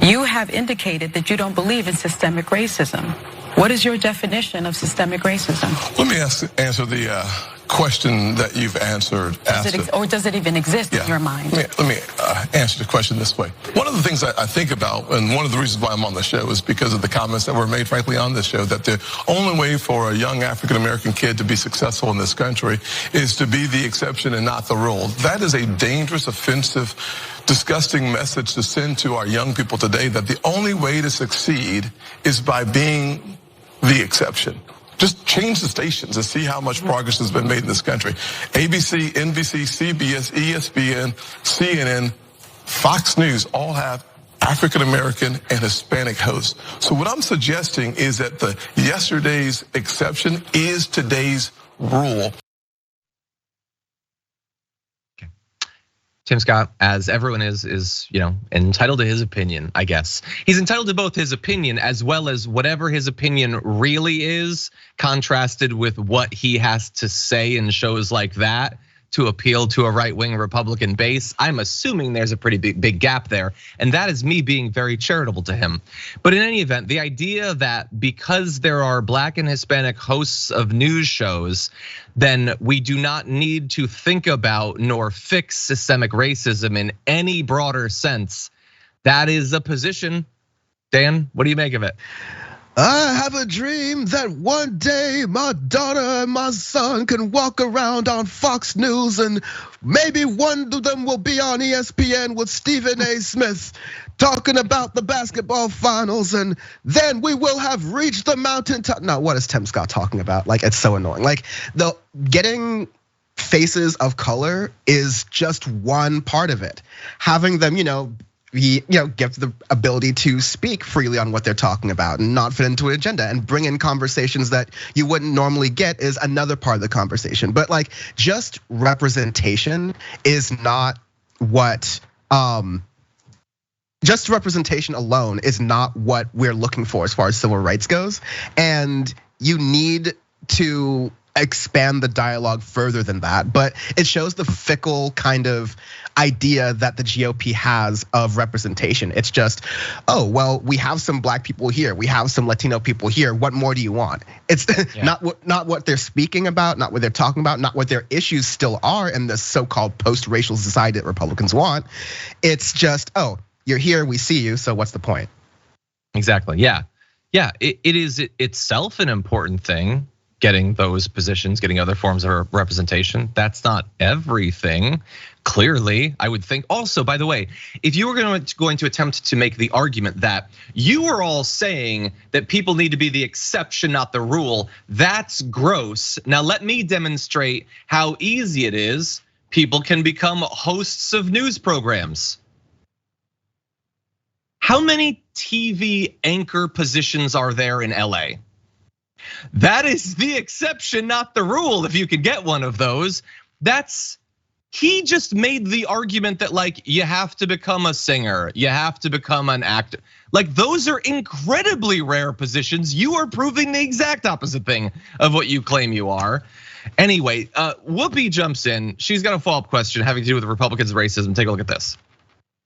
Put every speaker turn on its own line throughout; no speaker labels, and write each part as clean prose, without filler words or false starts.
You have indicated that you don't believe in systemic racism. What is your definition of systemic racism?
Let me answer the question that you've answered.
Or does it even exist in your mind?
Let me answer the question this way. One of the things I think about, and one of the reasons why I'm on the show, is because of the comments that were made, frankly, on this show, that the only way for a young African-American kid to be successful in this country is to be the exception and not the rule. That is a dangerous, offensive, disgusting message to send to our young people today, that the only way to succeed is by being the exception. Just change the stations and see how much progress has been made in this country. ABC, NBC, CBS, ESPN, CNN, Fox News all have African-American and Hispanic hosts. So what I'm suggesting is that the yesterday's exception is today's rule.
Tim Scott, as everyone is entitled to his opinion, I guess. He's entitled to both his opinion as well as whatever his opinion really is, contrasted with what he has to say in shows like that to appeal to a right-wing Republican base. I'm assuming there's a pretty big gap there, and that is me being very charitable to him. But in any event, the idea that because there are Black and Hispanic hosts of news shows, then we do not need to think about nor fix systemic racism in any broader sense, that is a position. Dan, what do you make of it?
I have a dream that one day my daughter and my son can walk around on Fox News, and maybe one of them will be on ESPN with Stephen A. Smith talking about the basketball finals, and then we will have reached the mountaintop. No, what is Tim Scott talking about? Like, it's so annoying. Like, the getting faces of color is just one part of it. Having them, give the ability to speak freely on what they're talking about and not fit into an agenda and bring in conversations that you wouldn't normally get is another part of the conversation. But like, just representation is not what, just representation alone is not what we're looking for as far as civil rights goes. And you need to expand the dialogue further than that, but it shows the fickle kind of idea that the GOP has of representation. It's just, oh, well, we have some Black people here, we have some Latino people here, what more do you want? It's not what they're speaking about, not what they're talking about, not what their issues still are in this so-called post-racial society that Republicans want. It's just, oh, you're here, we see you, so what's the point?
Exactly, yeah. It is itself an important thing, getting those positions, getting other forms of representation. That's not everything, clearly, I would think. Also, by the way, if you were going to attempt to make the argument that you were all saying that people need to be the exception, not the rule, that's gross. Now let me demonstrate how easy it is. People can become hosts of news programs. How many TV anchor positions are there in LA? That is the exception, not the rule. If you could get one of those, he just made the argument that like you have to become a singer, you have to become an actor. Like those are incredibly rare positions. You are proving the exact opposite thing of what you claim you are. Anyway, Whoopi jumps in. She's got a follow-up question having to do with Republicans' racism. Take a look at this.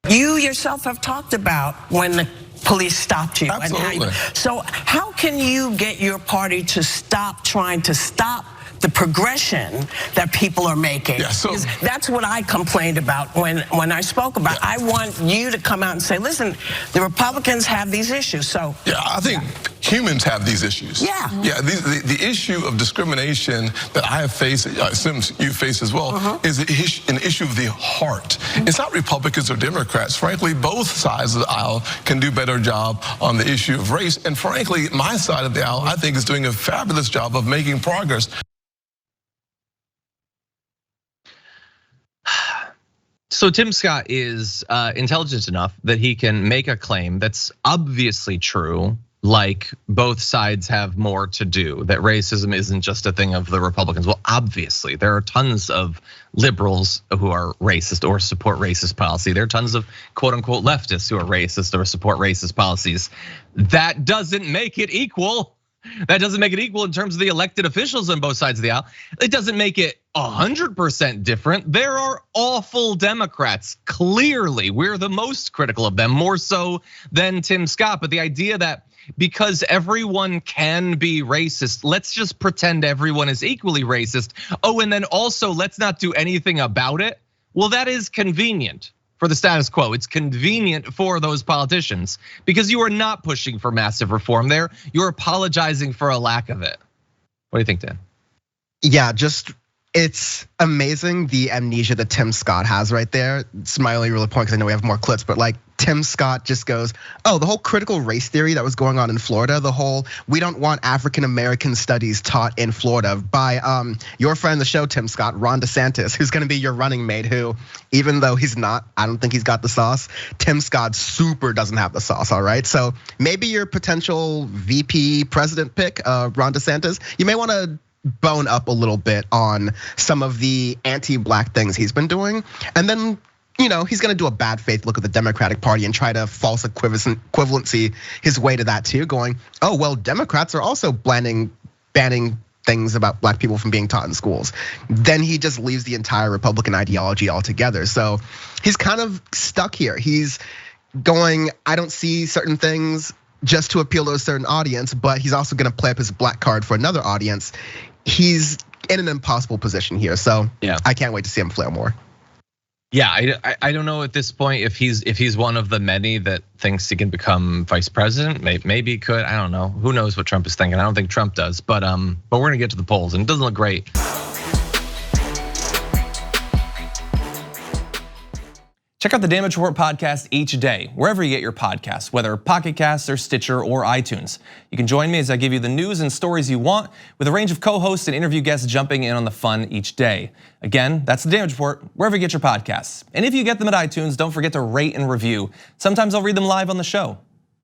You yourself have talked about when the police stopped you.
Absolutely.
So how can you get your party to stop trying to stop the progression that people are making?
Yeah, so
that's what I complained about when I spoke about. I want you to come out and say, listen, the Republicans have these issues. So
yeah, I think humans have these issues.
Yeah.
The issue of discrimination that I have faced, I assume you face as well, is an issue of the heart. It's not Republicans or Democrats. Frankly, both sides of the aisle can do a better job on the issue of race. And frankly, my side of the aisle, I think, is doing a fabulous job of making progress.
So Tim Scott is intelligent enough that he can make a claim that's obviously true, like both sides have more to do, that racism isn't just a thing of the Republicans. Well, obviously, there are tons of liberals who are racist or support racist policy. There are tons of quote unquote leftists who are racist or support racist policies. That doesn't make it equal. That doesn't make it equal in terms of the elected officials on both sides of the aisle. It doesn't make it 100% different. There are awful Democrats. Clearly, we're the most critical of them, more so than Tim Scott. But the idea that because everyone can be racist, let's just pretend everyone is equally racist. Oh, and then also let's not do anything about it. Well, that is convenient for the status quo. It's convenient for those politicians because you are not pushing for massive reform there. You're apologizing for a lack of it. What do you think, Dan?
Yeah, it's amazing the amnesia that Tim Scott has right there. It's my only real point because I know we have more clips, but like Tim Scott just goes, oh, the whole critical race theory that was going on in Florida, the whole we don't want African American studies taught in Florida by your friend of the show, Tim Scott, Ron DeSantis, who's gonna be your running mate, who even though he's not, I don't think he's got the sauce, Tim Scott super doesn't have the sauce, all right? So maybe your potential VP president pick, Ron DeSantis, you may wanna bone up a little bit on some of the anti-black things he's been doing. And then, he's gonna do a bad faith look at the Democratic Party and try to false equivalency his way to that too, going, oh, well, Democrats are also banning things about black people from being taught in schools. Then he just leaves the entire Republican ideology altogether. So he's kind of stuck here. He's going, I don't see certain things just to appeal to a certain audience, but he's also gonna play up his black card for another audience. He's in an impossible position here, so yeah, I can't wait to see him flail more.
Yeah, I don't know at this point if he's one of the many that thinks he can become vice president. Maybe he could. I don't know. Who knows what Trump is thinking? I don't think Trump does. But we're gonna get to the polls, and it doesn't look great.
Check out the Damage Report podcast each day, wherever you get your podcasts, whether Pocket Casts or Stitcher or iTunes. You can join me as I give you the news and stories you want, with a range of co-hosts and interview guests jumping in on the fun each day. Again, that's the Damage Report, wherever you get your podcasts. And if you get them at iTunes, don't forget to rate and review. Sometimes I'll read them live on the show.